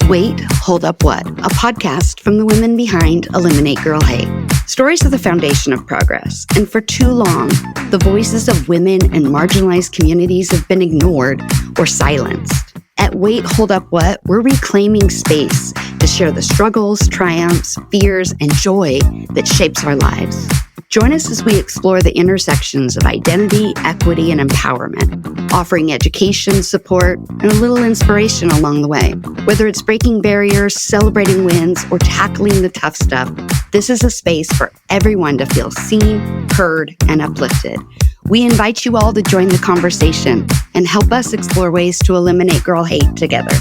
Wait, Hold Up What? A podcast from the women behind Eliminate Girl Hate. Stories are the foundation of progress, and for too long, the voices of women and marginalized communities have been ignored or silenced. At Wait, Hold Up What? We're reclaiming space to share the struggles, triumphs, fears, and joy that shapes our lives. Join us as we explore the intersections of identity, equity, and empowerment, offering education, support, and a little inspiration along the way. Whether it's breaking barriers, celebrating wins, or tackling the tough stuff, this is a space for everyone to feel seen, heard, and uplifted. We invite you all to join the conversation and help us explore ways to eliminate girl hate together.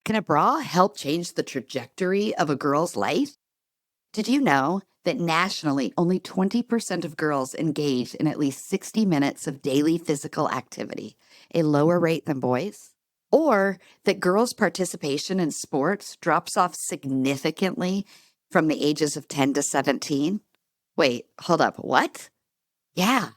Can a bra help change the trajectory of a girl's life? Did you know that nationally, only 20% of girls engage in at least 60 minutes of daily physical activity, a lower rate than boys? Or that girls' participation in sports drops off significantly from the ages of 10 to 17? Wait, hold up, what? Yeah.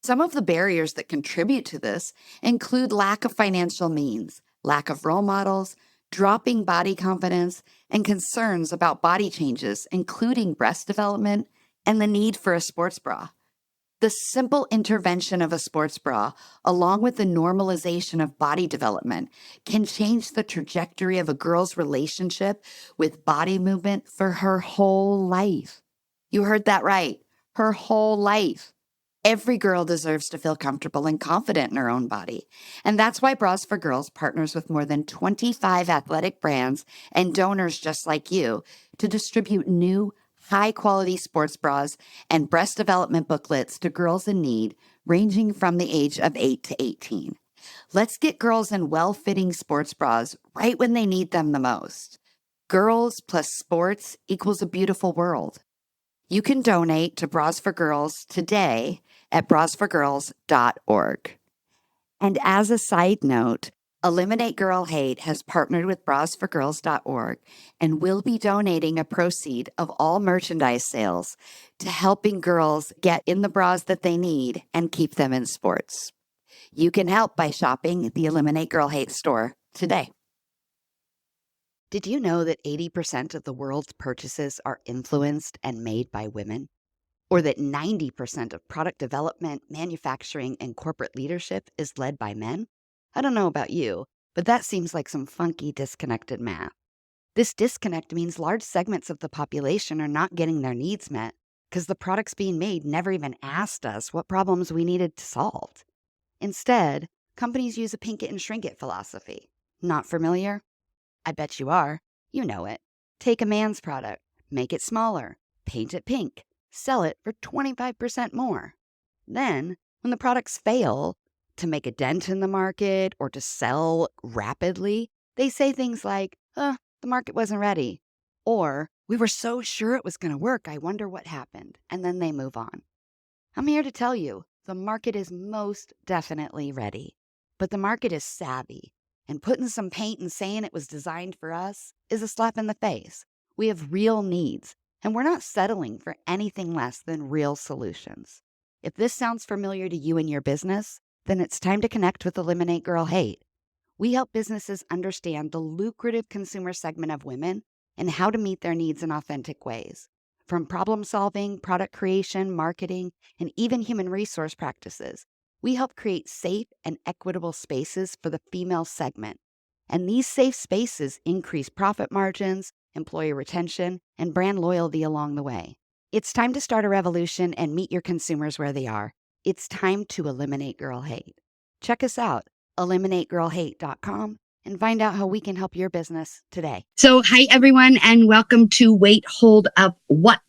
Some of the barriers that contribute to this include lack of financial means, lack of role models, dropping body confidence, and concerns about body changes, including breast development and the need for a sports bra. The simple intervention of a sports bra, along with the normalization of body development, can change the trajectory of a girl's relationship with body movement for her whole life. You heard that right, her whole life. Every girl deserves to feel comfortable and confident in her own body. And that's why Bras for Girls partners with more than 25 athletic brands and donors just like you to distribute new, high-quality sports bras and breast development booklets to girls in need, ranging from the age of 8 to 18. Let's get girls in well-fitting sports bras right when they need them the most. Girls plus sports equals a beautiful world. You can donate to Bras for Girls today at brasforgirls.org. And as a side note, Eliminate Girl Hate has partnered with brasforgirls.org and will be donating a proceed of all merchandise sales to helping girls get in the bras that they need and keep them in sports. You can help by shopping the Eliminate Girl Hate store today. Did you know that 80% of the world's purchases are influenced and made by women? Or that 90% of product development, manufacturing, and corporate leadership is led by men? I don't know about you, but that seems like some funky, disconnected math. This disconnect means large segments of the population are not getting their needs met because the products being made never even asked us what problems we needed to solve. Instead, companies use a pink it and shrink it philosophy. Not familiar? I bet you are. You know it. Take a man's product, make it smaller, paint it pink, sell it for 25% more. Then, when the products fail to make a dent in the market or to sell rapidly, they say things like, the market wasn't ready. Or, we were so sure it was going to work, I wonder what happened. And then they move on. I'm here to tell you, the market is most definitely ready. But the market is savvy. And putting some paint and saying it was designed for us is a slap in the face. We have real needs, and we're not settling for anything less than real solutions. If this sounds familiar to you and your business, then it's time to connect with Eliminate Girl Hate. We help businesses understand the lucrative consumer segment of women and how to meet their needs in authentic ways. From problem solving, product creation, marketing, and even human resource practices, we help create safe and equitable spaces for the female segment. And these safe spaces increase profit margins, employee retention, and brand loyalty along the way. It's time to start a revolution and meet your consumers where they are. It's time to eliminate girl hate. Check us out, eliminategirlhate.com, and find out how we can help your business today. So, hi, everyone, and welcome to Wait, Hold Up What?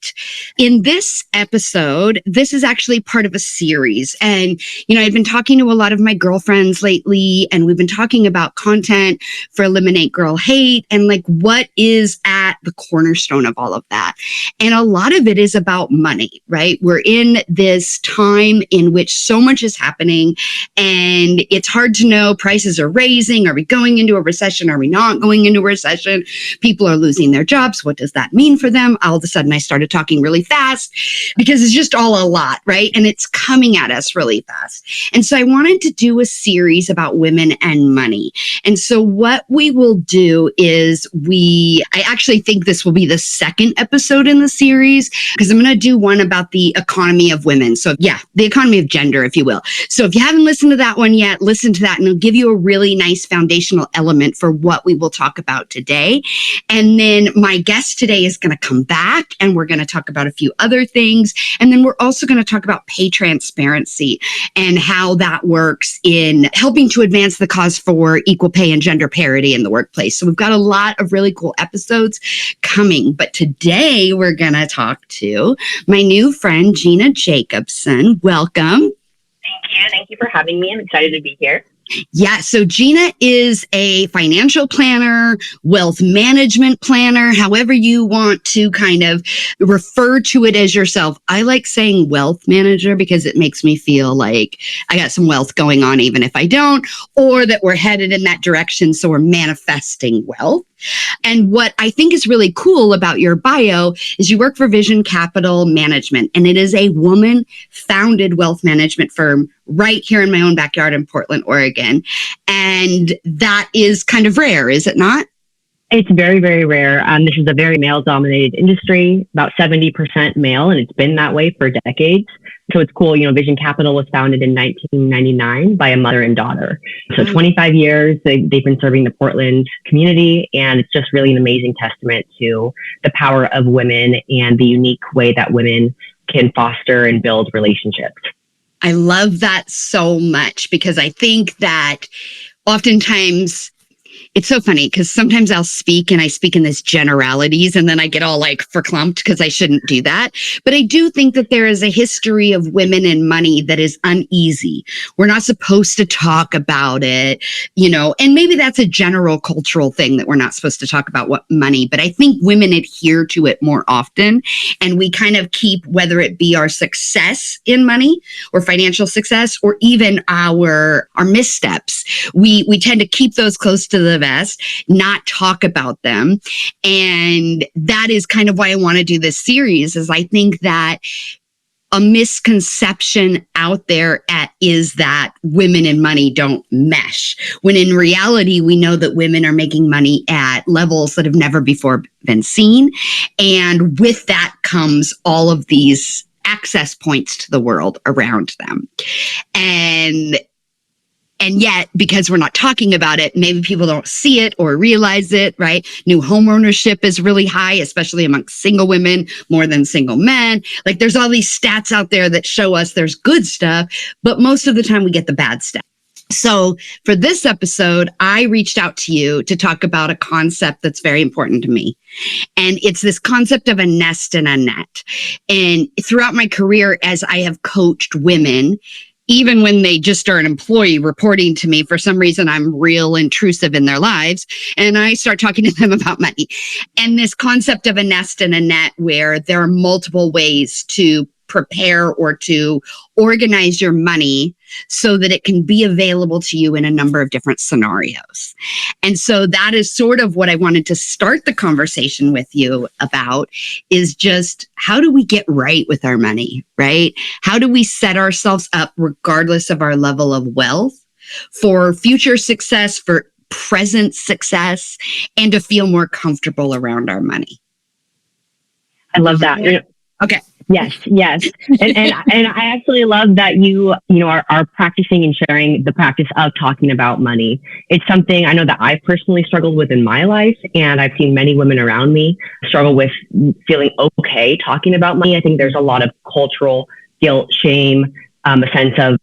In this episode, this is actually part of a series. And, I've been talking to a lot of my girlfriends lately, and we've been talking about content for Eliminate Girl Hate and what is at the cornerstone of all of that. And a lot of it is about money, right? We're in this time in which so much is happening, and it's hard to know prices are raising. Are we going into a recession? Are we not going into a recession? People are losing their jobs. What does that mean for them? All of a sudden I started talking really fast because it's just all a lot, right? And it's coming at us really fast. And so I wanted to do a series about women and money. And so what we will do is I actually think this will be the second episode in the series, because I'm going to do one about the economy of women. So yeah, the economy of gender, if you will. So if you haven't listened to that one yet, listen to that, and it'll give you a really nice foundational element for what we will talk about today. And then my guest today is going to come back, and we're going to talk about a few other things. And then we're also going to talk about pay transparency and how that works in helping to advance the cause for equal pay and gender parity in the workplace. So we've got a lot of really cool episodes coming. But today we're going to talk to my new friend, Gina Jacobson. Welcome. Thank you. Thank you for having me. I'm excited to be here. Yeah. So Gina is a financial planner, wealth management planner, however you want to kind of refer to it as yourself. I like saying wealth manager because it makes me feel like I got some wealth going on, even if I don't, or that we're headed in that direction. So we're manifesting wealth. And what I think is really cool about your bio is you work for Vision Capital Management, and it is a woman-founded wealth management firm right here in my own backyard in Portland, Oregon. And that is kind of rare, is it not? It's very, very rare. This is a very male-dominated industry, about 70% male, and it's been that way for decades. So it's cool. Vision Capital was founded in 1999 by a mother and daughter. So 25 years, they've been serving the Portland community. And it's just really an amazing testament to the power of women and the unique way that women can foster and build relationships. I love that so much, because I think that oftentimes it's so funny because sometimes I'll speak and I speak in this generalities, and then I get all like verklempt because I shouldn't do that. But I do think that there is a history of women and money that is uneasy. We're not supposed to talk about it, and maybe that's a general cultural thing that we're not supposed to talk about what money, but I think women adhere to it more often. And we kind of keep, whether it be our success in money or financial success, or even our missteps, we tend to keep those close to the vest, not talk about them. And that is kind of why I want to do this series, is I think that a misconception out there is that women and money don't mesh, when in reality, we know that women are making money at levels that have never before been seen. And with that comes all of these access points to the world around them. And yet, because we're not talking about it, maybe people don't see it or realize it, right? New home ownership is really high, especially amongst single women, more than single men. Like, there's all these stats out there that show us there's good stuff, but most of the time we get the bad stuff. So for this episode, I reached out to you to talk about a concept that's very important to me. And it's this concept of a nest and a net. And throughout my career, as I have coached women, even when they just are an employee reporting to me, for some reason, I'm real intrusive in their lives. And I start talking to them about money. And this concept of a nest and a net, where there are multiple ways to prepare or to organize your money so that it can be available to you in a number of different scenarios. And so that is sort of what I wanted to start the conversation with you about, is just how do we get right with our money, right? How do we set ourselves up, regardless of our level of wealth, for future success, for present success, and to feel more comfortable around our money? I love that. Okay. Yes. And I actually love that you are practicing and sharing the practice of talking about money. It's something I know that I personally struggled with in my life, and I've seen many women around me struggle with feeling okay talking about money. I think there's a lot of cultural guilt, shame, a sense of,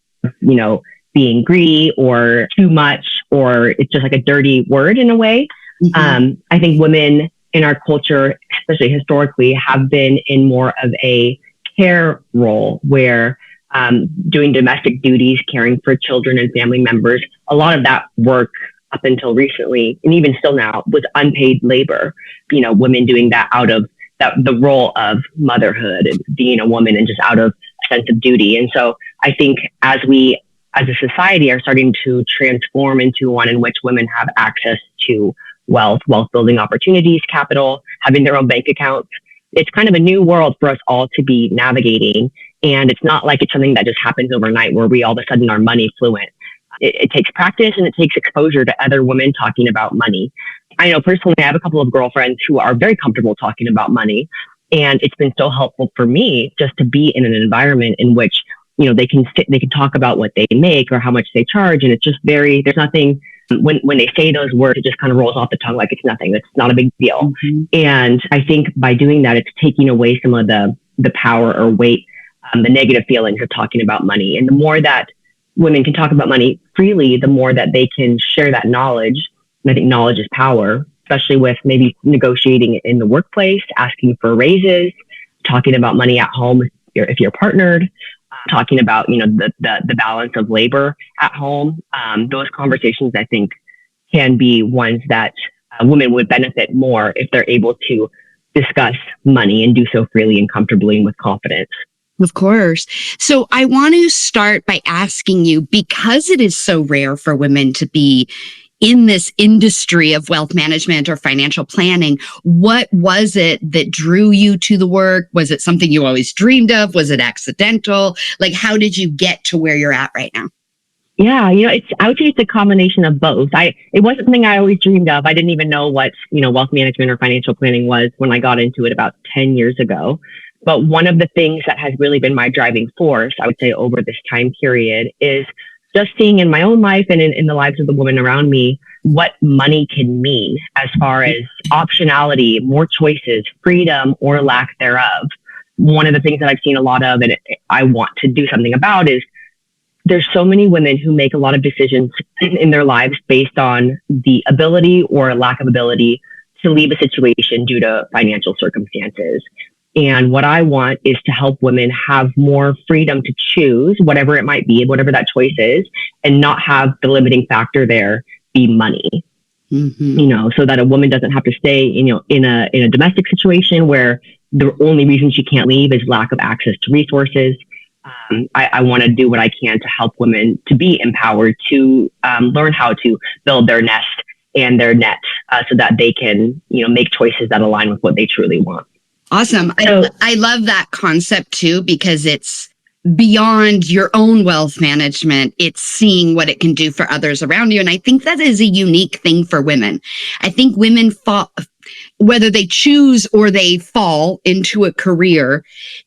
being greedy or too much, or it's just like a dirty word in a way. Mm-hmm. I think women in our culture, especially historically, have been in more of a care role, where doing domestic duties, caring for children and family members, a lot of that work up until recently, and even still now, was unpaid labor. Women doing that out of the role of motherhood and being a woman, and just out of a sense of duty. And so I think as we as a society are starting to transform into one in which women have access to wealth building opportunities, capital, having their own bank accounts. It's kind of a new world for us all to be navigating. And it's not like it's something that just happens overnight where we all of a sudden are money fluent. It takes practice and it takes exposure to other women talking about money. I know personally, I have a couple of girlfriends who are very comfortable talking about money. And it's been so helpful for me just to be in an environment in which, they can talk about what they make or how much they charge. And it's just there's nothing, when they say those words, it just kind of rolls off the tongue like it's nothing. It's not a big deal. Mm-hmm. And I think by doing that, it's taking away some of the power or weight, the negative feelings of talking about money. And the more that women can talk about money freely, the more that they can share that knowledge. And I think knowledge is power, especially with maybe negotiating in the workplace, asking for raises, talking about money at home if you're partnered, talking about, the balance of labor at home. Those conversations, I think, can be ones that women would benefit more if they're able to discuss money and do so freely and comfortably and with confidence. Of course. So I want to start by asking you, because it is so rare for women to be in this industry of wealth management or financial planning, what was it that drew you to the work? Was it something you always dreamed of? Was it accidental? Like, how did you get to where you're at right now? Yeah, I would say it's a combination of both. It wasn't something I always dreamed of. I didn't even know what, wealth management or financial planning was when I got into it about 10 years ago. But one of the things that has really been my driving force, I would say, over this time period is just seeing in my own life and in the lives of the women around me what money can mean as far as optionality, more choices, freedom, or lack thereof. One of the things that I've seen a lot of and I want to do something about is there's so many women who make a lot of decisions in their lives based on the ability or lack of ability to leave a situation due to financial circumstances. And what I want is to help women have more freedom to choose whatever it might be, whatever that choice is, and not have the limiting factor there be money. Mm-hmm. So that a woman doesn't have to stay, in a domestic situation where the only reason she can't leave is lack of access to resources. I want to do what I can to help women to be empowered to learn how to build their nest and their net so that they can, make choices that align with what they truly want. Awesome. I love that concept too, because it's beyond your own wealth management. It's seeing what it can do for others around you. And I think that is a unique thing for women. I think women fall, whether they choose or they fall into a career,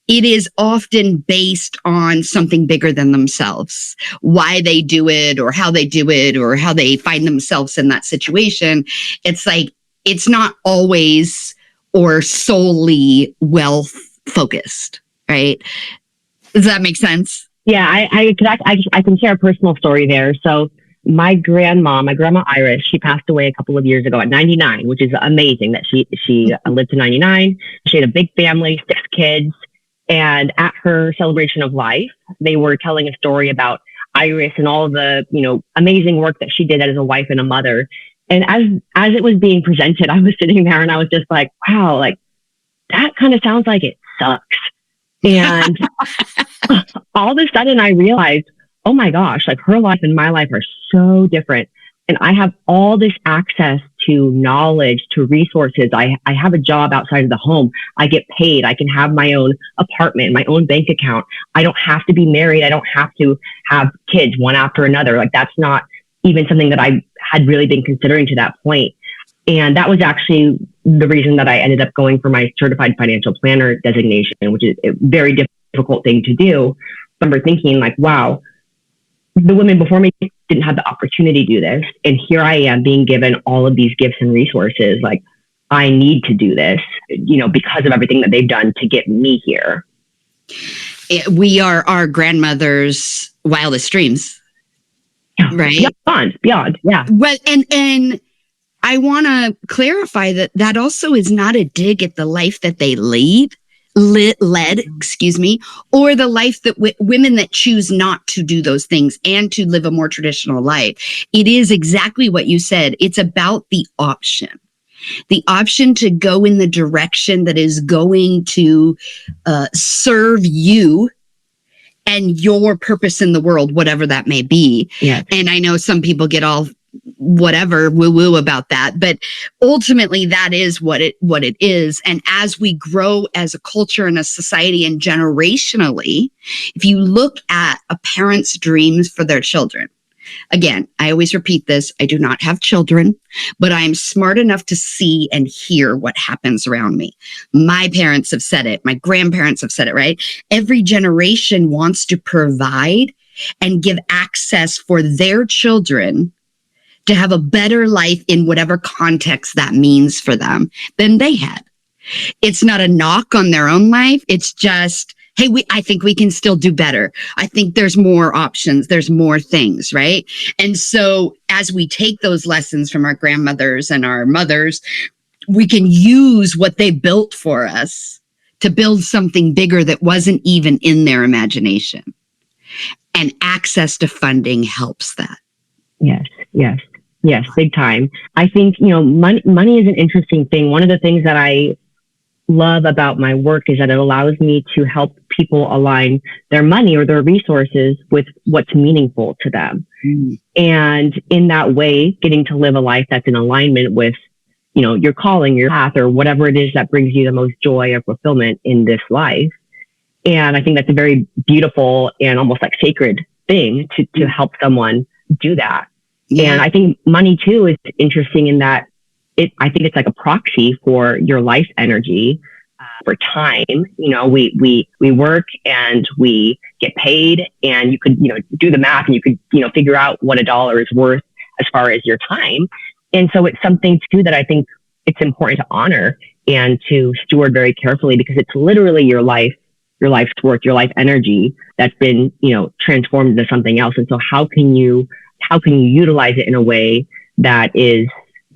it is often based on something bigger than themselves, why they do it or how they do it or how they find themselves in that situation. It's like, it's not always or solely wealth focused, right? Does that make sense? Yeah, I can share a personal story there. So my grandma Iris, she passed away a couple of years ago at 99, which is amazing that she lived to 99. She had a big family, 6 kids. And at her celebration of life, they were telling a story about Iris and all the, amazing work that she did as a wife and a mother. And as it was being presented, I was sitting there and I was just like, wow, like that kind of sounds like it sucks. And all of a sudden I realized, oh my gosh, like her life and my life are so different. And I have all this access to knowledge, to resources. I have a job outside of the home. I get paid. I can have my own apartment, my own bank account. I don't have to be married. I don't have to have kids one after another. Like that's not even something that I had really been considering to that point. And that was actually the reason that I ended up going for my certified financial planner designation, which is a very difficult thing to do. I remember thinking like, wow, the women before me didn't have the opportunity to do this. And here I am being given all of these gifts and resources. Like I need to do this, because of everything that they've done to get me here. We are our grandmother's wildest dreams. Right. Beyond. Yeah. Well, and I want to clarify that also is not a dig at the life that they led, or the life that women that choose not to do those things and to live a more traditional life. It is exactly what you said. It's about the option to go in the direction that is going to serve you and your purpose in the world, whatever that may be. Yes. And I know some people get all whatever woo-woo about that, but ultimately that is what it is. And as we grow as a culture and a society and generationally, if you look at a parent's dreams for their children, again, I always repeat this, I do not have children, but I'm smart enough to see and hear what happens around me. My parents have said it, my grandparents have said it, right? Every generation wants to provide and give access for their children to have a better life in whatever context that means for them than they had. It's not a knock on their own life. It's just, hey, I think we can still do better. I think there's more options. There's more things, right? And so as we take those lessons from our grandmothers and our mothers, we can use what they built for us to build something bigger that wasn't even in their imagination. And access to funding helps that. Yes, big time. I think, money is an interesting thing. One of the things that I love about my work is that it allows me to help people align their money or their resources with what's meaningful to them. And in that way, getting to live a life that's in alignment with, your calling, your path, or whatever it is that brings you the most joy or fulfillment in this life. And I think that's a very beautiful and almost like sacred thing to help someone do that. Yeah. And I think money too is interesting in that I think it's like a proxy for your life energy, for time. We work and we get paid, and you could, do the math and you could, figure out what $1 is worth as far as your time. And so it's something too that I think it's important to honor and to steward very carefully, because it's literally your life's worth, your life energy that's been, transformed into something else. And so how can you utilize it in a way that is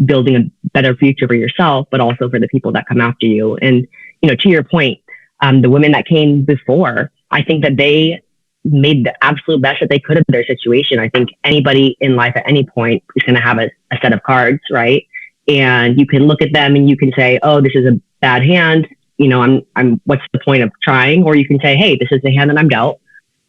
building a better future for yourself, but also for the people that come after you? And, to your point, the women that came before, I think that they made the absolute best that they could of their situation. I think anybody in life at any point is going to have a set of cards, right? And you can look at them and you can say, oh, this is a bad hand. What's the point of trying? Or you can say, hey, this is the hand that I'm dealt.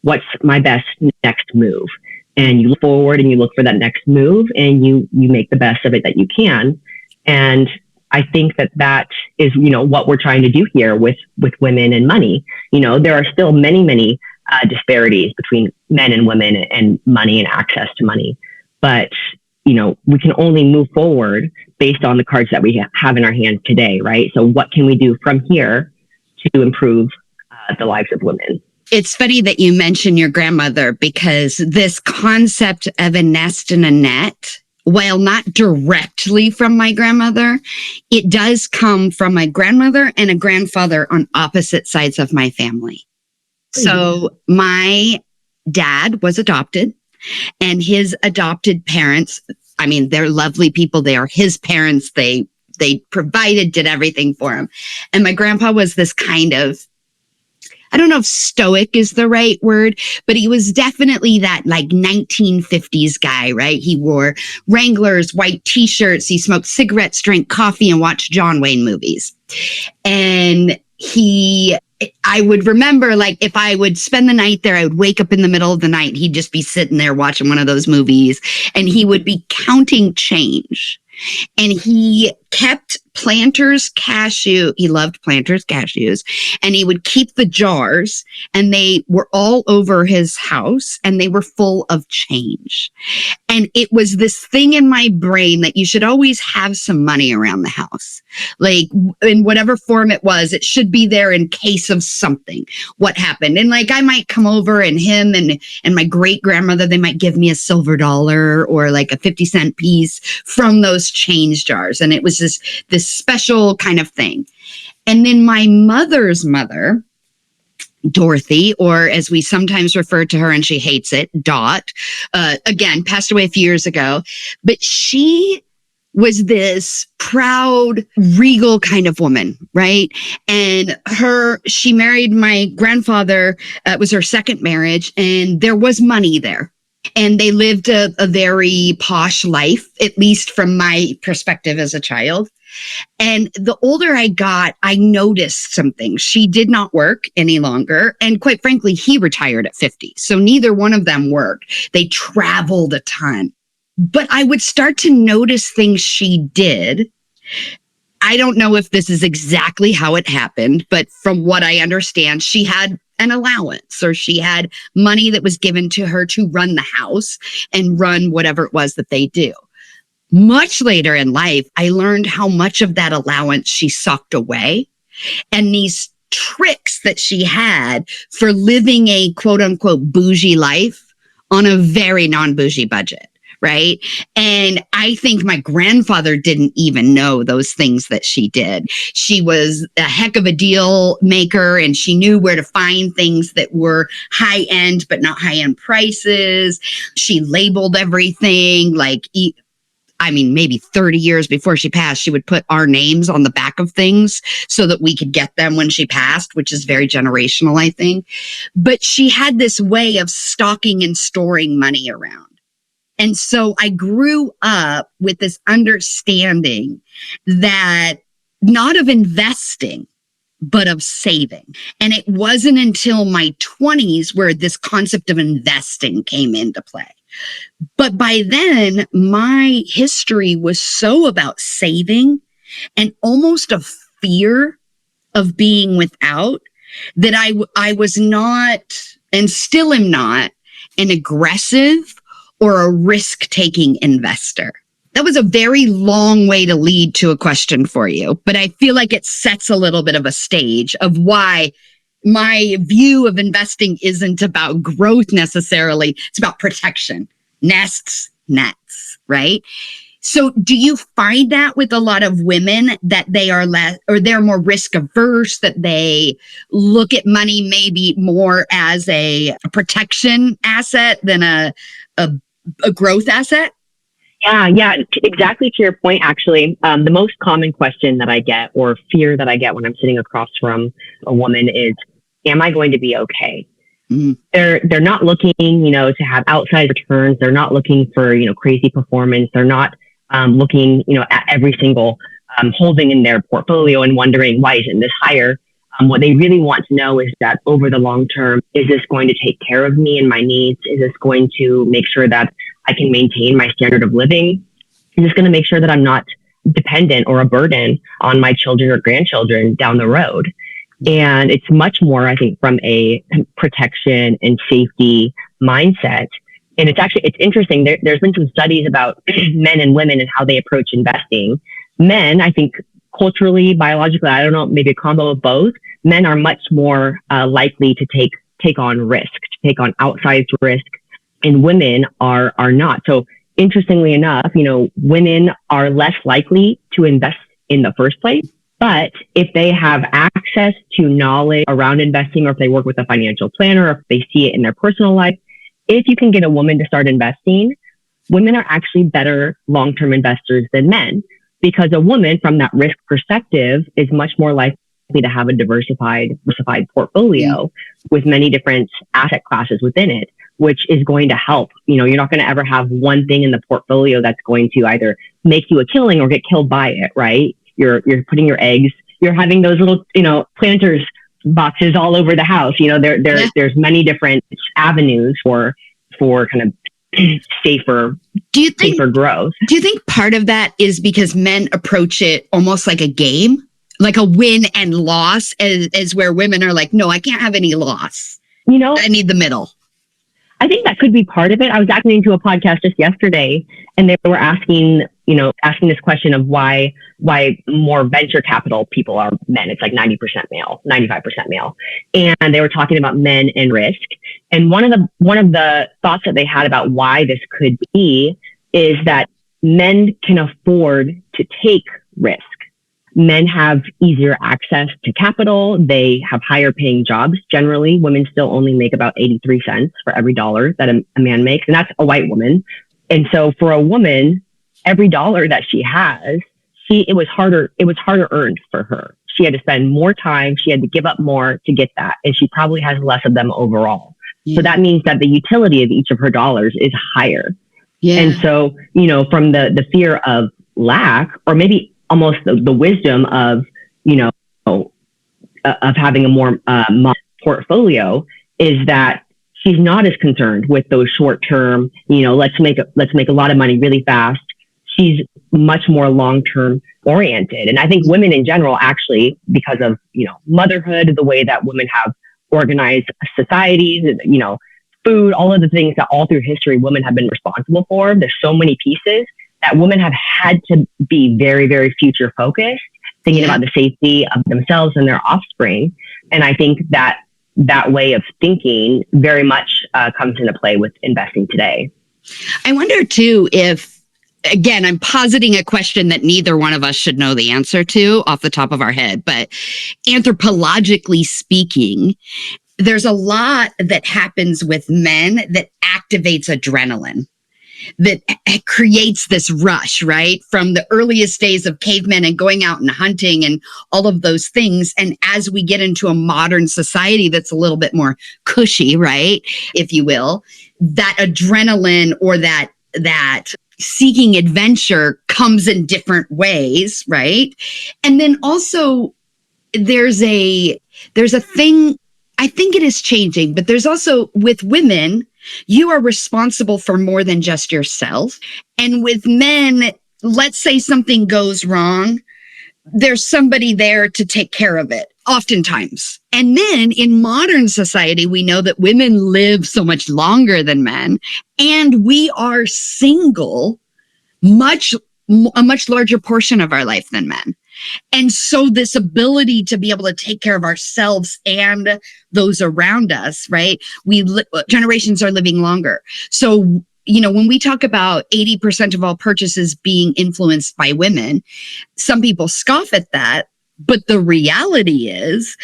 What's my best next move? And you look forward and you look for that next move, and you make the best of it that you can. And I think that is, what we're trying to do here with women and money. There are still many, many disparities between men and women and money and access to money. But, we can only move forward based on the cards that we have in our hands today, right? So what can we do from here to improve the lives of women? It's funny that you mention your grandmother, because this concept of a nest and a net, while not directly from my grandmother, it does come from my grandmother and a grandfather on opposite sides of my family. So my dad was adopted, and his adopted parents, they're lovely people. They are his parents. They provided, did everything for him. And my grandpa was this kind of, I don't know if stoic is the right word, but he was definitely that like 1950s guy, right? He wore Wranglers, white t-shirts. He smoked cigarettes, drank coffee, and watched John Wayne movies. And I would remember, like, if I would spend the night there, I would wake up in the middle of the night. He'd just be sitting there watching one of those movies, and he would be counting change. And he kept Planters cashew. He loved Planters cashews, and he would keep the jars, and they were all over his house, and they were full of change. And it was this thing in my brain that you should always have some money around the house, like in whatever form it was. It should be there in case of something, what happened. And like, I might come over, and him and my great grandmother, they might give me a silver dollar or like a 50-cent piece from those change jars. And it was this special kind of thing. And then my mother's mother, Dorothy, or as we sometimes refer to her, and she hates it, Dot, again, passed away a few years ago, but she was this proud, regal kind of woman, right? And she married my grandfather. It was her second marriage, and there was money there. And they lived a very posh life, at least from my perspective as a child. And the older I got, I noticed some things. She did not work any longer. And quite frankly, he retired at 50. So neither one of them worked. They traveled a ton. But I would start to notice things she did. I don't know if this is exactly how it happened, but from what I understand, she had an allowance, or she had money that was given to her to run the house and run whatever it was that they do. Much later in life, I learned how much of that allowance she socked away, and these tricks that she had for living a quote unquote bougie life on a very non-bougie budget. Right. And I think my grandfather didn't even know those things that she did. She was a heck of a deal maker, and she knew where to find things that were high end, but not high end prices. She labeled everything like, maybe 30 years before she passed, she would put our names on the back of things so that we could get them when she passed, which is very generational, I think. But she had this way of stocking and storing money around. And so I grew up with this understanding that not of investing, but of saving. And it wasn't until my 20s where this concept of investing came into play. But by then, my history was so about saving and almost a fear of being without that I was not, and still am not, an aggressive or a risk-taking investor. That was a very long way to lead to a question for you, but I feel like it sets a little bit of a stage of why my view of investing isn't about growth necessarily. It's about protection, nests, nets, right? So do you find that with a lot of women that they are less, or they're more risk averse, that they look at money maybe more as a protection asset than a growth asset? Yeah, exactly to your point, actually. The most common question that I get, or fear that I get when I'm sitting across from a woman, is, am I going to be okay? Mm. They're not looking, to have outsized returns. They're not looking for, crazy performance. They're not looking, at every single holding in their portfolio and wondering, why isn't this higher? What they really want to know is that over the long term, is this going to take care of me and my needs? Is this going to make sure that I can maintain my standard of living? Is this going to make sure that I'm not dependent or a burden on my children or grandchildren down the road? And it's much more, I think, from a protection and safety mindset. And it's interesting. There's been some studies about men and women and how they approach investing. Men, I think, culturally, biologically, I don't know, maybe a combo of both. Men are much more likely to take on risk, to take on outsized risk, and women are not. So interestingly enough, women are less likely to invest in the first place. But if they have access to knowledge around investing, or if they work with a financial planner, or if they see it in their personal life, if you can get a woman to start investing, women are actually better long-term investors than men, because a woman, from that risk perspective, is much more likely to have a diversified portfolio with many different asset classes within it, which is going to help. You're not going to ever have one thing in the portfolio that's going to either make you a killing or get killed by it, right? You're putting your eggs, you're having those little, planters boxes all over the house. There's many different avenues for kind of safer growth. Do you think part of that is because men approach it almost like a game, like a win and loss, as where women are like, no, I can't have any loss. I need the middle. I think that could be part of it. I was actually into a podcast just yesterday, and they were asking this question of why more venture capital people are men. It's like 90% male, 95% male. And they were talking about men and risk. And one of the thoughts that they had about why this could be is that men can afford to take risk. Men have easier access to capital. They have higher paying jobs. Generally, women still only make about 83 cents for every dollar that a man makes. And that's a white woman. And so for a woman, every dollar that she has, it was harder earned for her. She had to spend more time. She had to give up more to get that. And she probably has less of them overall. Yeah. So that means that the utility of each of her dollars is higher. Yeah. And so, from the fear of lack, or maybe almost the wisdom of, of having a more modest portfolio is that she's not as concerned with those short term, let's make a lot of money really fast. She's much more long term oriented. And I think women in general, actually, because of, motherhood, the way that women have organized societies, food, all of the things that all through history women have been responsible for. There's so many pieces that women have had to be very, very future focused, thinking about the safety of themselves and their offspring. And I think that way of thinking very much comes into play with investing today. I wonder too if, again, I'm positing a question that neither one of us should know the answer to off the top of our head, but anthropologically speaking, there's a lot that happens with men that activates adrenaline, that creates this rush, right? From the earliest days of cavemen and going out and hunting and all of those things. And as we get into a modern society that's a little bit more cushy, right? If you will, that adrenaline or that seeking adventure comes in different ways, right? And then also there's a thing, I think it is changing, but there's also with women, you are responsible for more than just yourself. And with men, let's say something goes wrong, there's somebody there to take care of it, oftentimes. And then in modern society, we know that women live so much longer than men, and we are single a much larger portion of our life than men. And so this ability to be able to take care of ourselves and those around us, right? Generations are living longer. So, when we talk about 80% of all purchases being influenced by women, some people scoff at that. But the reality is,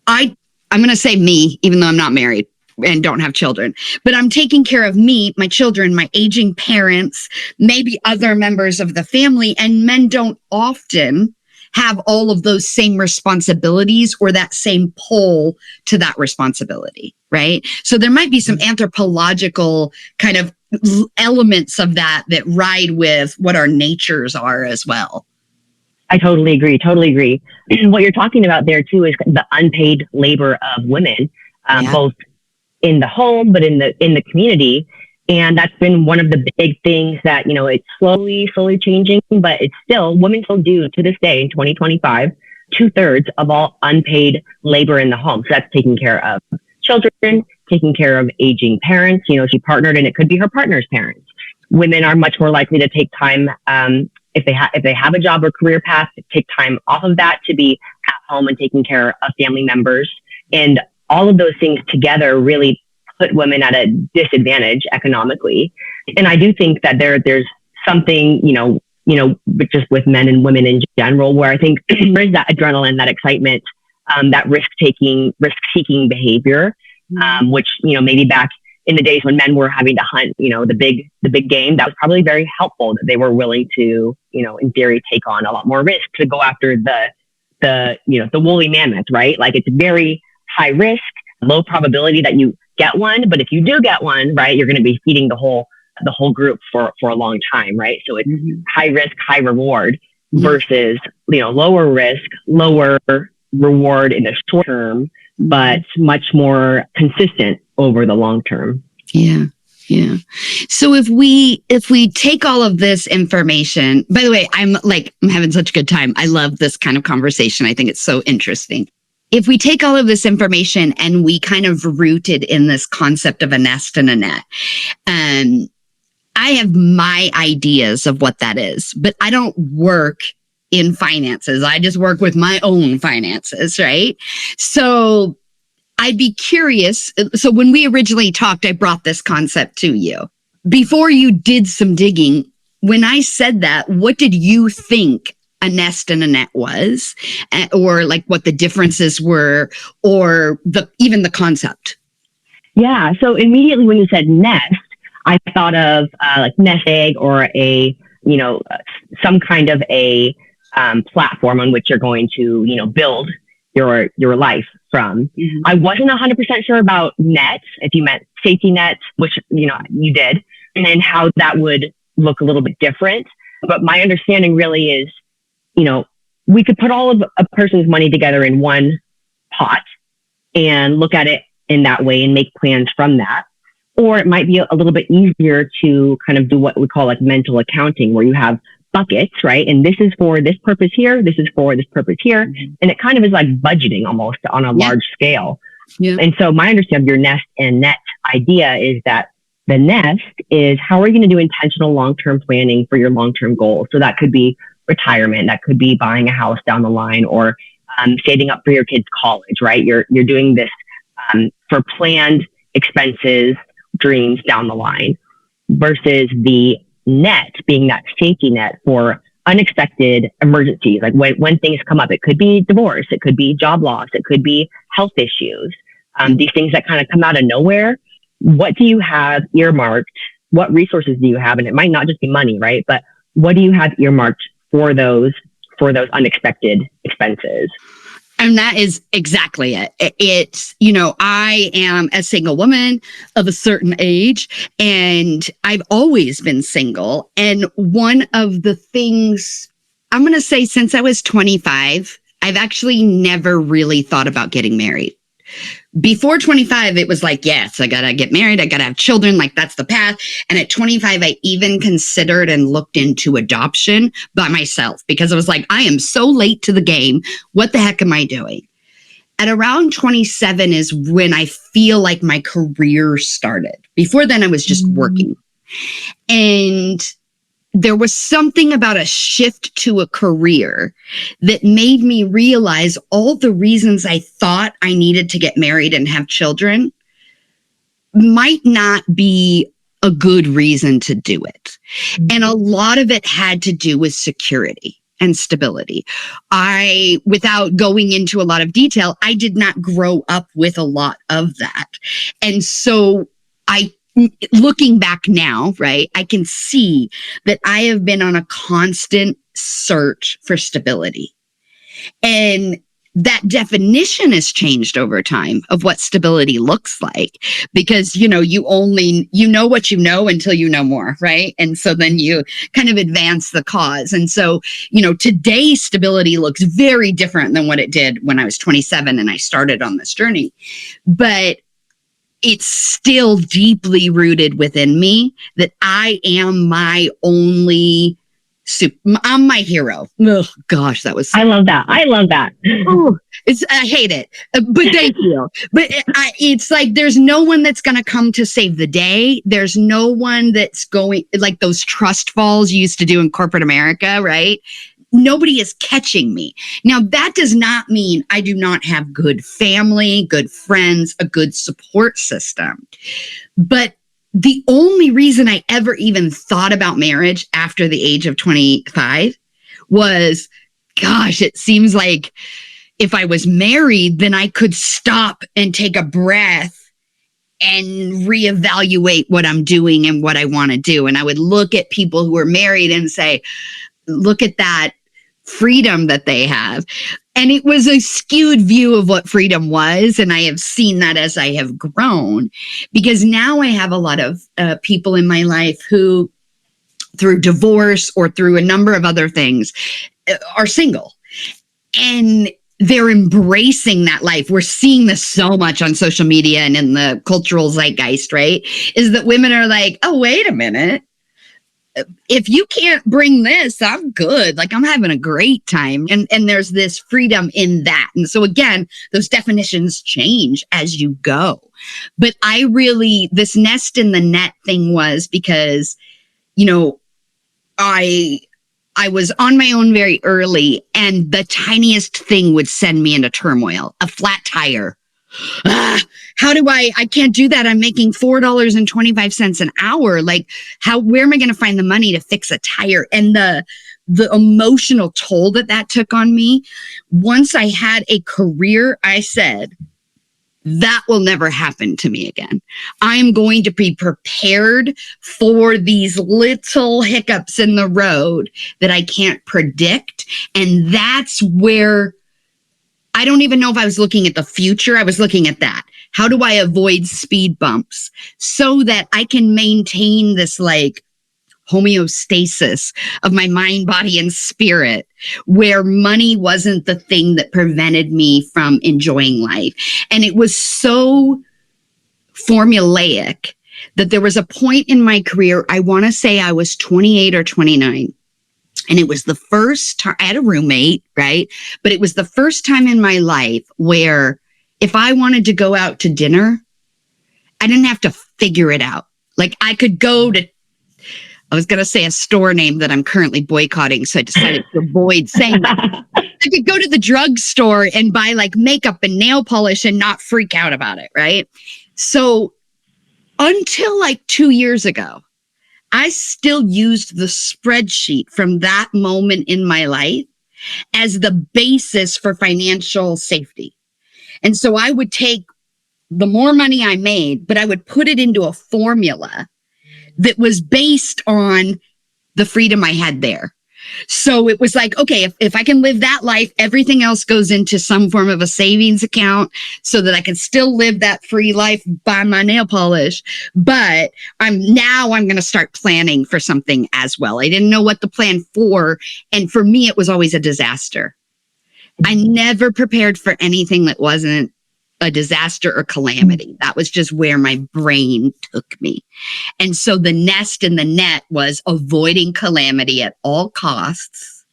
I'm going to say me, even though I'm not married and don't have children, but I'm taking care of me, my children, my aging parents, maybe other members of the family, and men don't often have all of those same responsibilities or that same pull to that responsibility, right? So there might be some anthropological kind of elements of that ride with what our natures are as well. I totally agree. What you're talking about there too is the unpaid labor of women, both in the home, but in the community. And that's been one of the big things that, it's slowly changing, but it's still, women still do to this day in 2025, 2/3 of all unpaid labor in the home. So that's taking care of children, taking care of aging parents. She partnered and it could be her partner's parents. Women are much more likely to take time, if they have a job or career path, to take time off of that to be at home and taking care of family members. And all of those things together really put women at a disadvantage economically. And I do think that there's something, but just with men and women in general, where I think there is that adrenaline, that excitement, that risk-seeking behavior, which, maybe back in the days when men were having to hunt, the big game, that was probably very helpful that they were willing to, in theory, take on a lot more risk to go after the woolly mammoth, right? Like it's very high risk, low probability that you get one, but if you do get one, right, you're going to be feeding the whole group for a long time, right? So it's high risk, high reward versus, lower risk, lower reward in the short term, but much more consistent over the long term. Yeah. So if we take all of this information, by the way, I'm having such a good time. I love this kind of conversation. I think it's so interesting. If we take all of this information and we kind of root it in this concept of a nest and a net, I have my ideas of what that is, but I don't work in finances. I just work with my own finances, right? So I'd be curious. So when we originally talked, I brought this concept to you. Before you did some digging, when I said that, what did you think a nest and a net was, or like what the differences were, or even the concept? Yeah. So immediately when you said nest, I thought of like nest egg or some kind of a platform on which you're going to, build your life from. I wasn't 100% sure about nets, if you meant safety nets, which, you did, and then how that would look a little bit different. But my understanding really is, we could put all of a person's money together in one pot and look at it in that way and make plans from that. Or it might be a little bit easier to kind of do what we call like mental accounting, where you have buckets, right? And this is for this purpose here. This is for this purpose here. And it kind of is like budgeting almost on a large scale. Yeah. And so my understanding of your nest and net idea is that the nest is how are you going to do intentional long-term planning for your long-term goals? So that could be retirement. That could be buying a house down the line, or saving up for your kids' college, right? You're doing this for planned expenses, dreams down the line, versus the net being that safety net for unexpected emergencies. Like when things come up, it could be divorce, it could be job loss, it could be health issues. These things that kind of come out of nowhere. What do you have earmarked? What resources do you have? And it might not just be money, right? But what do you have earmarked for those unexpected expenses? And that is exactly it. It's, I am a single woman of a certain age, and I've always been single. And one of the things I'm going to say, since I was 25, I've actually never really thought about getting married. Before 25, it was like, yes, I got to get married. I got to have children. Like, that's the path. And at 25, I even considered and looked into adoption by myself, because I was like, I am so late to the game. What the heck am I doing? At around 27 is when I feel like my career started. Before then, I was just working. And there was something about a shift to a career that made me realize all the reasons I thought I needed to get married and have children might not be a good reason to do it. And a lot of it had to do with security and stability. Without going into a lot of detail, I did not grow up with a lot of that. And so looking back now, right, I can see that I have been on a constant search for stability. And that definition has changed over time of what stability looks like, because, you know what you know until you know more, right? And so then you kind of advance the cause. And so, today stability looks very different than what it did when I was 27 and I started on this journey. But it's still deeply rooted within me that I am my only I'm my hero. Oh gosh, that was. I love that. Oh, I hate it, but thank you. But it's like there's no one that's going to come to save the day. There's no one that's going, like those trust falls you used to do in corporate America, right? Nobody is catching me. Now, that does not mean I do not have good family, good friends, a good support system. But the only reason I ever even thought about marriage after the age of 25 was, gosh, it seems like if I was married, then I could stop and take a breath and reevaluate what I'm doing and what I want to do. And I would look at people who are married and say, look at that freedom that they have. And it was a skewed view of what freedom was. And I have seen that as I have grown, because now I have a lot of people in my life who, through divorce or through a number of other things, are single. And they're embracing that life. We're seeing this so much on social media and in the cultural zeitgeist, right? Is that women are like, oh, wait a minute. If you can't bring this, I'm good. Like, I'm having a great time. And there's this freedom in that. And so again, those definitions change as you go. But this nest in the net thing was because, I was on my own very early, and the tiniest thing would send me into turmoil. A flat tire. I can't do that. I'm making $4.25 an hour. Like, where am I going to find the money to fix a tire? And the emotional toll that took on me. Once I had a career, I said, that will never happen to me again. I am going to be prepared for these little hiccups in the road that I can't predict. And that's where I don't even know if I was looking at the future. I was looking at that. How do I avoid speed bumps so that I can maintain this like homeostasis of my mind, body, and spirit, where money wasn't the thing that prevented me from enjoying life. And it was so formulaic that there was a point in my career, I want to say I was 28 or 29. And it was the first time I had a roommate, right? But it was the first time in my life where if I wanted to go out to dinner, I didn't have to figure it out. Like I could go to, I was going to say a store name that I'm currently boycotting, so I decided to avoid saying that. I could go to the drugstore and buy like makeup and nail polish and not freak out about it, right? So until like 2 years ago, I still used the spreadsheet from that moment in my life as the basis for financial safety. And so I would take the more money I made, but I would put it into a formula that was based on the freedom I had there. So it was like, okay, if I can live that life, everything else goes into some form of a savings account so that I can still live that free life, buy my nail polish. But I'm going to start planning for something as well. I didn't know what to plan for. And for me, it was always a disaster. I never prepared for anything that wasn't a disaster or calamity. That was just where my brain took me. And so the nest in the net was avoiding calamity at all costs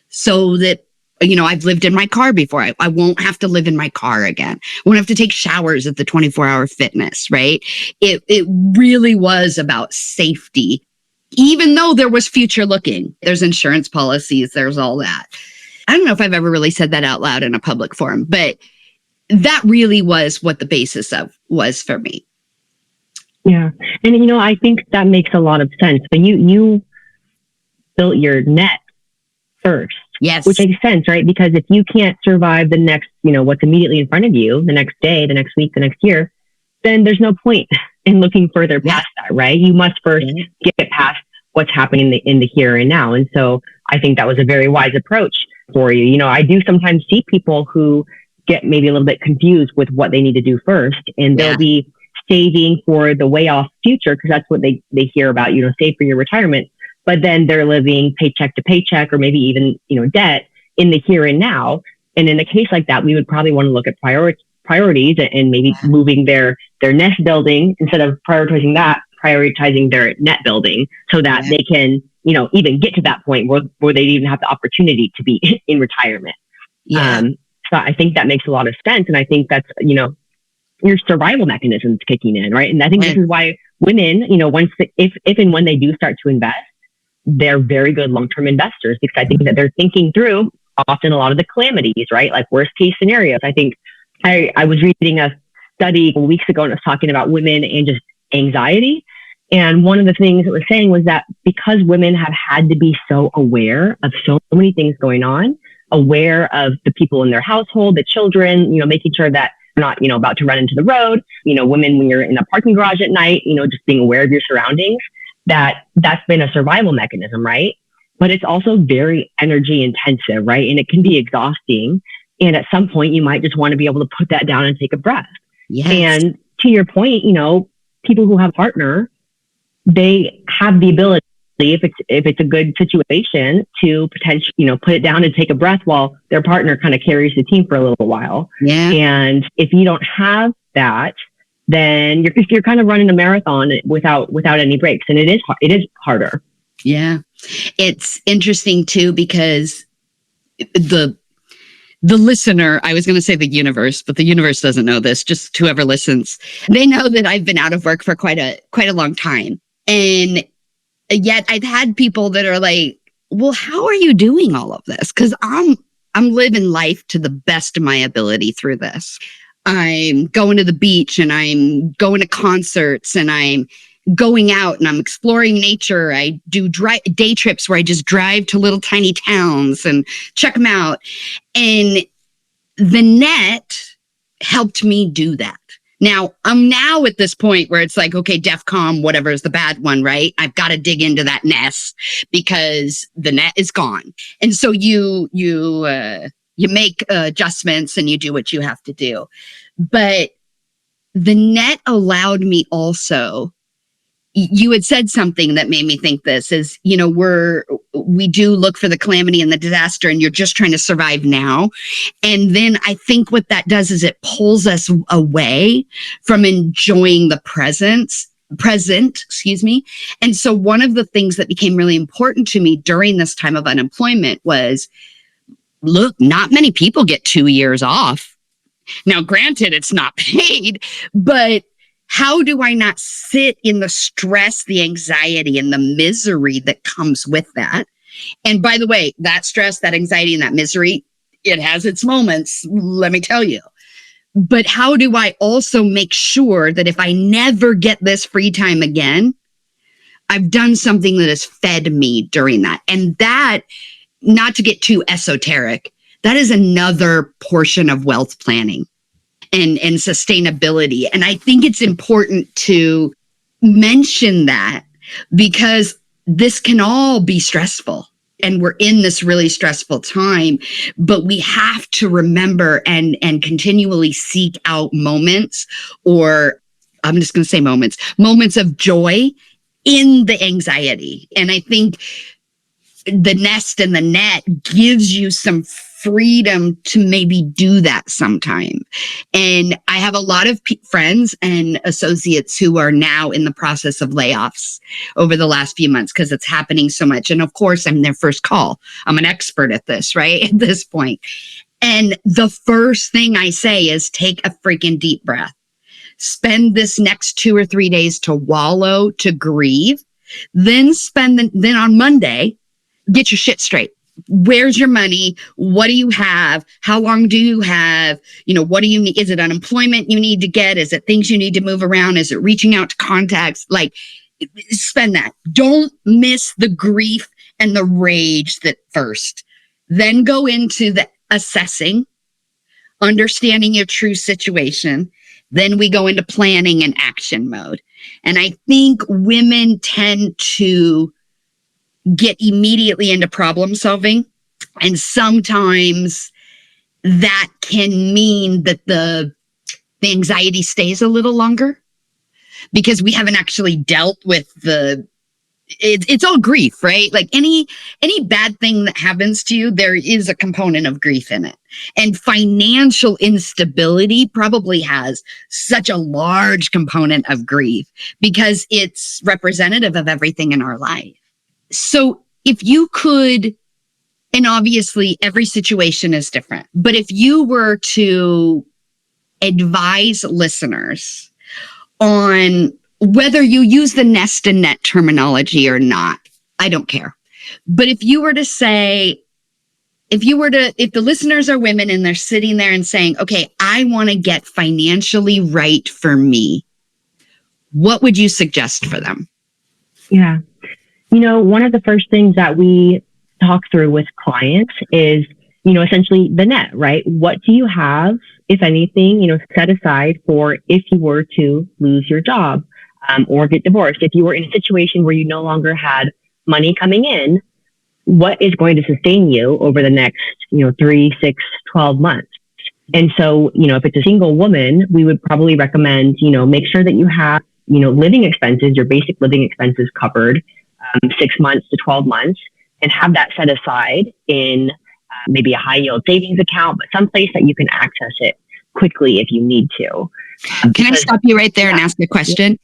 so that, I've lived in my car before. I won't have to live in my car again. I won't have to take showers at the 24-hour fitness, right? It really was about safety, even though there was future looking. There's insurance policies, there's all that. I don't know if I've ever really said that out loud in a public forum, but that really was what the basis of was for me. Yeah. And, I think that makes a lot of sense. But you built your net first. Yes. Which makes sense, right? Because if you can't survive the next, what's immediately in front of you, the next day, the next week, the next year, then there's no point in looking further past that, right? You must first get past what's happening in the here and now. And so I think that was a very wise approach for you. I do sometimes see people who get maybe a little bit confused with what they need to do first. And they'll be saving for the way off future because that's what they hear about, save for your retirement. But then they're living paycheck to paycheck or maybe even, debt in the here and now. And in a case like that, we would probably want to look at priorities and maybe moving their nest building instead of prioritizing their net building so that they can, even get to that point where they even have the opportunity to be in retirement. Yeah. So I think that makes a lot of sense. And I think that's, your survival mechanisms kicking in, right? And I think this is why women, if and when they do start to invest, they're very good long-term investors because I think that they're thinking through often a lot of the calamities, right? Like worst case scenarios. I think I was reading a study weeks ago and it was talking about women and just anxiety. And one of the things it was saying was that because women have had to be so aware of so many things going on, aware of the people in their household, the children, making sure that they're not, about to run into the road, women, when you're in a parking garage at night, just being aware of your surroundings, that's been a survival mechanism, right? But it's also very energy intensive, right? And it can be exhausting. And at some point you might just want to be able to put that down and take a breath. Yes. And to your point, people who have a partner, they have the ability, if it's a good situation, to potentially, put it down and take a breath while their partner kind of carries the team for a little while. Yeah. And if you don't have that, then you're kind of running a marathon without any breaks, and it is harder. Yeah, it's interesting too because the listener, I was going to say the universe, but the universe doesn't know this. Just whoever listens, they know that I've been out of work for quite a long time, and yet I've had people that are like, "Well, how are you doing all of this?" Because I'm living life to the best of my ability through this. I'm going to the beach and I'm going to concerts and I'm going out and I'm exploring nature. I do day trips where I just drive to little tiny towns and check them out. And the net helped me do that. Now, I'm now at this point where it's like, okay, DEFCON, whatever is the bad one, right? I've got to dig into that nest because the net is gone. And so you make adjustments and you do what you have to do. But the net allowed me also you had said something that made me think this is, we do look for the calamity and the disaster, and you're just trying to survive now. And then I think what that does is it pulls us away from enjoying the present, excuse me. And so one of the things that became really important to me during this time of unemployment was, look, not many people get 2 years off. Now, granted, it's not paid, but how do I not sit in the stress, the anxiety, and the misery that comes with that? And by the way, that stress, that anxiety, and that misery, it has its moments, let me tell you. But how do I also make sure that if I never get this free time again, I've done something that has fed me during that? And that, not to get too esoteric, that is another portion of wealth planning and sustainability. And I think it's important to mention that because this can all be stressful. And we're in this really stressful time, but we have to remember and continually seek out moments, or I'm just going to say moments of joy in the anxiety. And I think the nest and the net gives you some freedom to maybe do that sometime. And I have a lot of friends and associates who are now in the process of layoffs over the last few months because it's happening so much. And of course, I'm their first call. I'm an expert at this, right? At this point. And the first thing I say is take a freaking deep breath. Spend this next 2 or 3 days to wallow, to grieve. Then then on Monday, get your shit straight. Where's your money? What do you have? How long do you have? What do you need? Is it unemployment you need to get? Is it things you need to move around? Is it reaching out to contacts? Like, spend that. Don't miss the grief and the rage that first. Then go into the assessing, understanding your true situation. Then we go into planning and action mode. And I think women tend to get immediately into problem solving. And sometimes that can mean that the anxiety stays a little longer because we haven't actually dealt with it's all grief, right? Like any bad thing that happens to you, there is a component of grief in it. And financial instability probably has such a large component of grief because it's representative of everything in our life. So if you could, and obviously every situation is different, but if you were to advise listeners on whether you use the nest and net terminology or not, I don't care. But if you were to say, if the listeners are women and they're sitting there and saying, okay, I want to get financially right for me, what would you suggest for them? Yeah. One of the first things that we talk through with clients is, essentially the net, right? What do you have, if anything, set aside for if you were to lose your job or get divorced? If you were in a situation where you no longer had money coming in, what is going to sustain you over the next, 3, 6, 12 months? And so, if it's a single woman, we would probably recommend, make sure that you have, living expenses, your basic living expenses covered 6 months to 12 months, and have that set aside in maybe a high yield savings account, but someplace that you can access it quickly if you need to. Can I stop you right there and ask a question?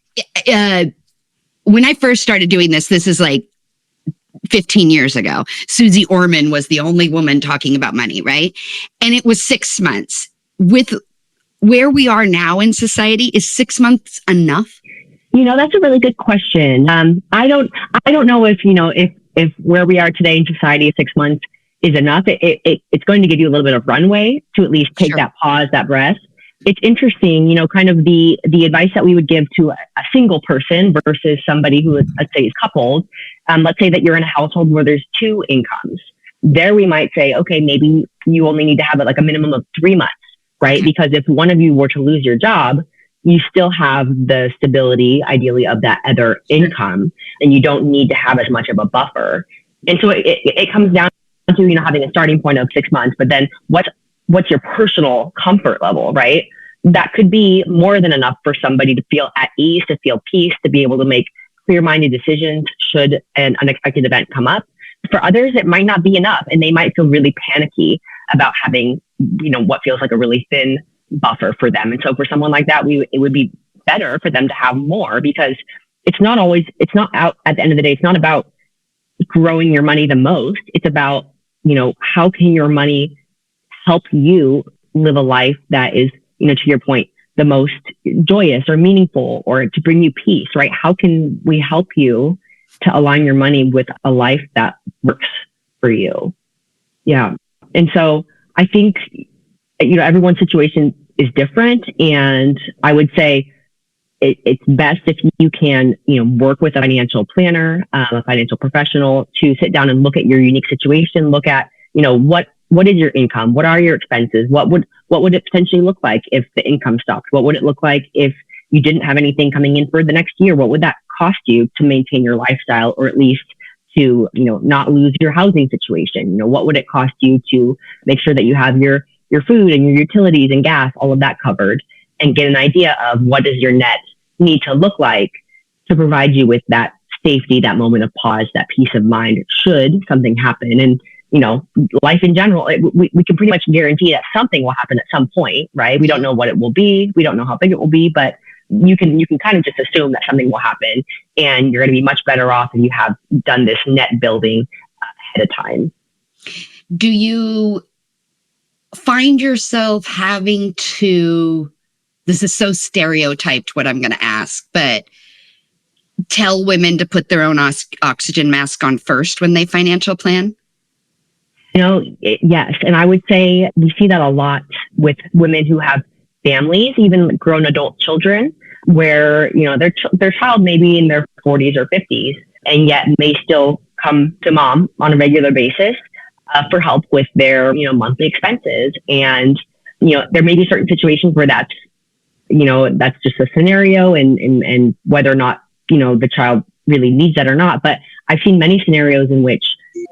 When I first started doing this is like 15 years ago. Susie Orman was the only woman talking about money, right? And it was 6 months. With where we are now in society, is 6 months enough? That's a really good question. I don't know if where we are today in society, 6 months is enough. It's going to give you a little bit of runway to at least take that pause, that breath. It's interesting, kind of the advice that we would give to a single person versus somebody who, let's say, is coupled. Let's say that you're in a household where there's 2 incomes. There we might say, okay, maybe you only need to have it like a minimum of 3 months, right? Because if one of you were to lose your job, you still have the stability, ideally, of that other income, and you don't need to have as much of a buffer. And so it comes down to, having a starting point of 6 months, but then what's your personal comfort level, right? That could be more than enough for somebody to feel at ease, to feel peace, to be able to make clear-minded decisions should an unexpected event come up. For others, it might not be enough, and they might feel really panicky about having, what feels like a really thin buffer for them. And so for someone like that, it would be better for them to have more, because it's not out at the end of the day, it's not about growing your money the most. It's about, how can your money help you live a life that is, to your point, the most joyous or meaningful, or to bring you peace, right? How can we help you to align your money with a life that works for you? Yeah. And so I think, everyone's situation is different. And I would say it's best if you can, work with a financial planner, a financial professional, to sit down and look at your unique situation, look at, what is your income? What are your expenses? What would it potentially look like if the income stopped? What would it look like if you didn't have anything coming in for the next year? What would that cost you to maintain your lifestyle, or at least to, not lose your housing situation? What would it cost you to make sure that you have your food and your utilities and gas, all of that covered, and get an idea of what does your net need to look like to provide you with that safety, that moment of pause, that peace of mind should something happen. And, life in general, we can pretty much guarantee that something will happen at some point, right? We don't know what it will be. We don't know how big it will be, but you can kind of just assume that something will happen, and you're going to be much better off if you have done this net building ahead of time. Do you find yourself having to, this is so stereotyped what I'm going to ask, but tell women to put their own oxygen mask on first when they financial plan? Yes. And I would say we see that a lot with women who have families, even grown adult children, where, their child may be in their 40s or 50s, and yet may still come to mom on a regular basis for help with their, monthly expenses. And, there may be certain situations where that's just a scenario, and whether or not, the child really needs that or not. But I've seen many scenarios in which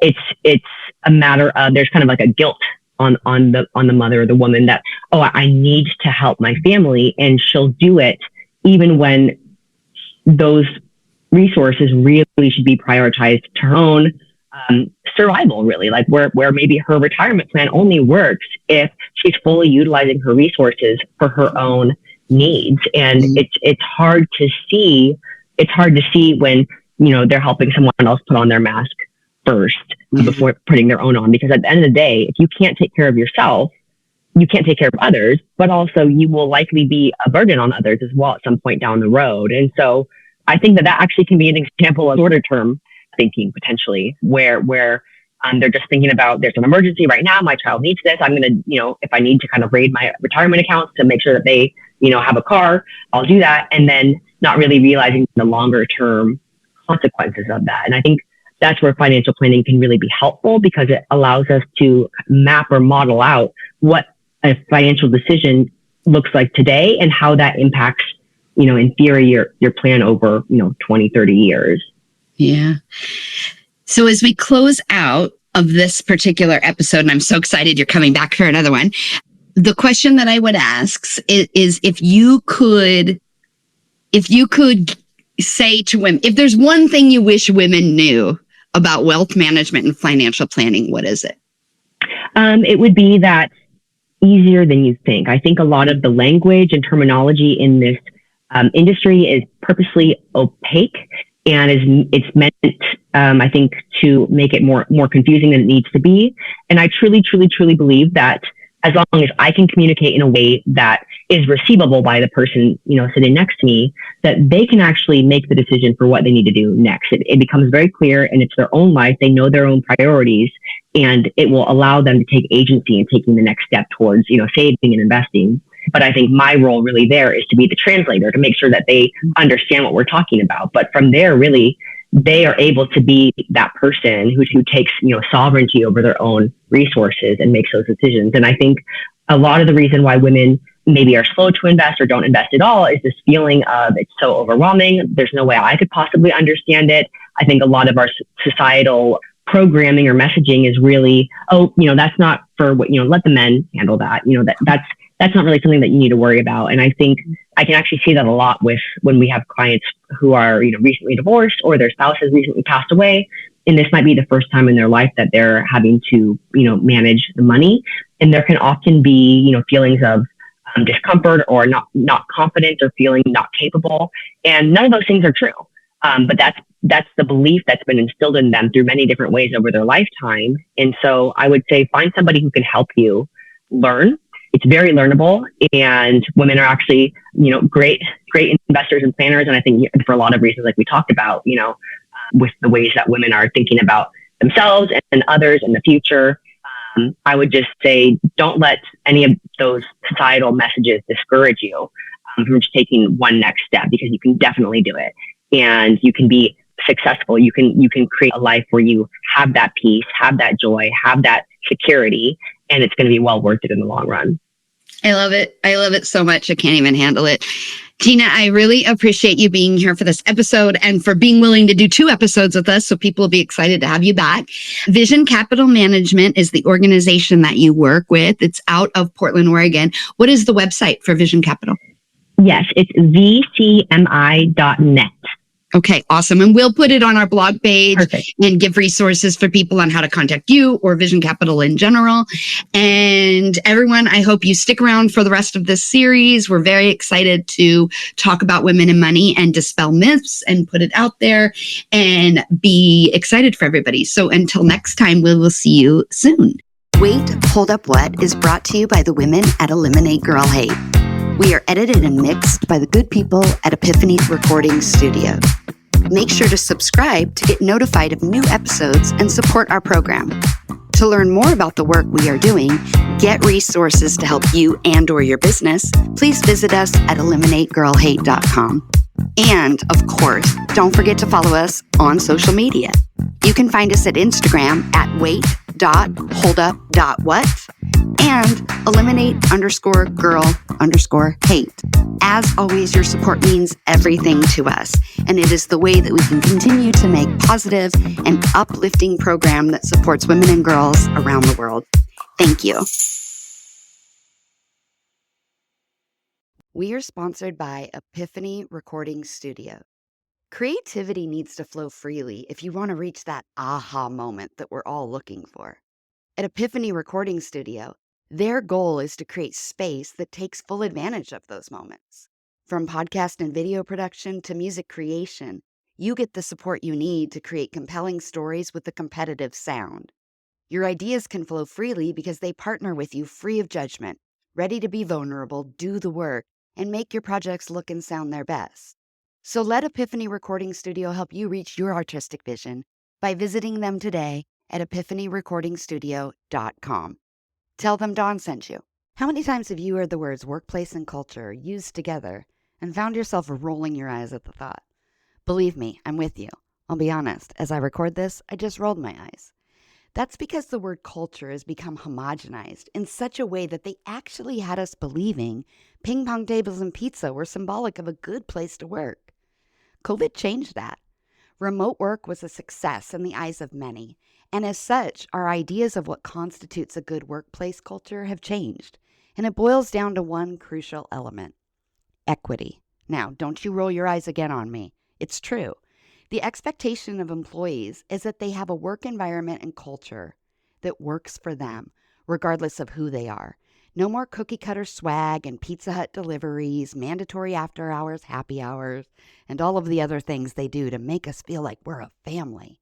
it's a matter of, there's kind of like a guilt on the mother or the woman that, I need to help my family, and she'll do it even when those resources really should be prioritized to her own survival, really, like where maybe her retirement plan only works if she's fully utilizing her resources for her own needs. And it's hard to see when, they're helping someone else put on their mask first before putting their own on, because at the end of the day, if you can't take care of yourself, you can't take care of others, but also you will likely be a burden on others as well at some point down the road. And so I think that actually can be an example of shorter term thinking, potentially, where they're just thinking about, there's an emergency right now, my child needs this, I'm going to, if I need to kind of raid my retirement accounts to make sure that they, have a car, I'll do that. And then not really realizing the longer term consequences of that. And I think that's where financial planning can really be helpful, because it allows us to map or model out what a financial decision looks like today, and how that impacts, in theory, your plan over, 20, 30 years. Yeah. So as we close out of this particular episode, and I'm so excited you're coming back for another one, the question that I would ask is if you could say to women, if there's one thing you wish women knew about wealth management and financial planning, what is it? It would be that easier than you think. I think a lot of the language and terminology in this industry is purposely opaque, and it's meant, I think, to make it more confusing than it needs to be. And I truly, truly, truly believe that as long as I can communicate in a way that is receivable by the person, sitting next to me, that they can actually make the decision for what they need to do next. It becomes very clear, and it's their own life. They know their own priorities, and it will allow them to take agency in taking the next step towards, saving and investing. But I think my role really there is to be the translator, to make sure that they understand what we're talking about. But from there, really, they are able to be that person who takes, sovereignty over their own resources and makes those decisions. And I think a lot of the reason why women maybe are slow to invest or don't invest at all is this feeling of, it's so overwhelming, there's no way I could possibly understand it. I think a lot of our societal programming or messaging is really, that's not for what, let the men handle that. that's not really something that you need to worry about. And I think I can actually see that a lot with when we have clients who are, recently divorced or their spouse has recently passed away. And this might be the first time in their life that they're having to, manage the money. And there can often be, feelings of discomfort or not confident or feeling not capable. And none of those things are true. But that's the belief that's been instilled in them through many different ways over their lifetime. And so I would say find somebody who can help you learn. It's very learnable, and women are actually, great investors and planners. And I think for a lot of reasons, like we talked about, with the ways that women are thinking about themselves and others in the future, I would just say, don't let any of those societal messages discourage you from just taking one next step, because you can definitely do it, and you can be successful. You can create a life where you have that peace, have that joy, have that security, and it's going to be well worth it in the long run. I love it. I love it so much. I can't even handle it. Gina, I really appreciate you being here for this episode and for being willing to do 2 episodes with us. So people will be excited to have you back. Vision Capital Management is the organization that you work with. It's out of Portland, Oregon. What is the website for Vision Capital? Yes, it's vcmi.net. Okay, awesome. And we'll put it on our blog page. Perfect. And give resources for people on how to contact you or Vision Capital in general. And everyone, I hope you stick around for the rest of this series. We're very excited to talk about women and money and dispel myths and put it out there and be excited for everybody. So until next time, we will see you soon. Wait, Hold Up What is brought to you by the women at Eliminate Girl Hate. We are edited and mixed by the good people at Epiphany Recording Studio. Make sure to subscribe to get notified of new episodes and support our program. To learn more about the work we are doing, get resources to help you and or your business, please visit us at eliminategirlhate.com. And, of course, don't forget to follow us on social media. You can find us at Instagram at wait.holdup.what and eliminate_girl_hate. As always, your support means everything to us, and it is the way that we can continue to make positive and uplifting program that supports women and girls around the world. Thank you. We are sponsored by Epiphany Recording Studio. Creativity needs to flow freely if you want to reach that aha moment that we're all looking for. At Epiphany Recording Studio, their goal is to create space that takes full advantage of those moments. From podcast and video production to music creation, you get the support you need to create compelling stories with a competitive sound. Your ideas can flow freely because they partner with you free of judgment, ready to be vulnerable, do the work, and make your projects look and sound their best. So let Epiphany Recording Studio help you reach your artistic vision by visiting them today at epiphanyrecordingstudio.com. Tell them Dawne sent you. How many times have you heard the words workplace and culture used together and found yourself rolling your eyes at the thought? Believe me, I'm with you. I'll be honest, as I record this, I just rolled my eyes. That's because the word culture has become homogenized in such a way that they actually had us believing ping pong tables and pizza were symbolic of a good place to work. COVID changed that. Remote work was a success in the eyes of many, and as such, our ideas of what constitutes a good workplace culture have changed, and it boils down to one crucial element: equity. Now, don't you roll your eyes again on me. It's true. The expectation of employees is that they have a work environment and culture that works for them, regardless of who they are. No more cookie-cutter swag and Pizza Hut deliveries, mandatory after-hours happy hours, and all of the other things they do to make us feel like we're a family.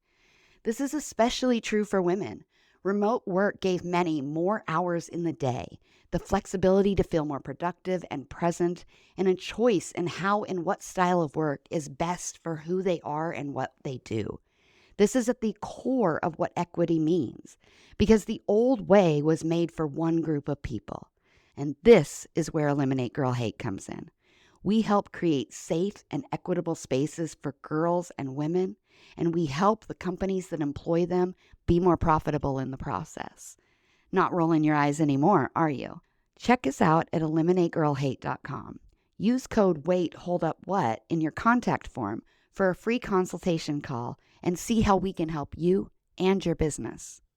This is especially true for women. Remote work gave many more hours in the day, the flexibility to feel more productive and present, and a choice in how and what style of work is best for who they are and what they do. This is at the core of what equity means, because the old way was made for one group of people. And this is where Eliminate Girl Hate comes in. We help create safe and equitable spaces for girls and women, and we help the companies that employ them be more profitable in the process. Not rolling your eyes anymore, are you? Check us out at eliminategirlhate.com. Use code WAITHOLDUPWHAT in your contact form for a free consultation call and see how we can help you and your business.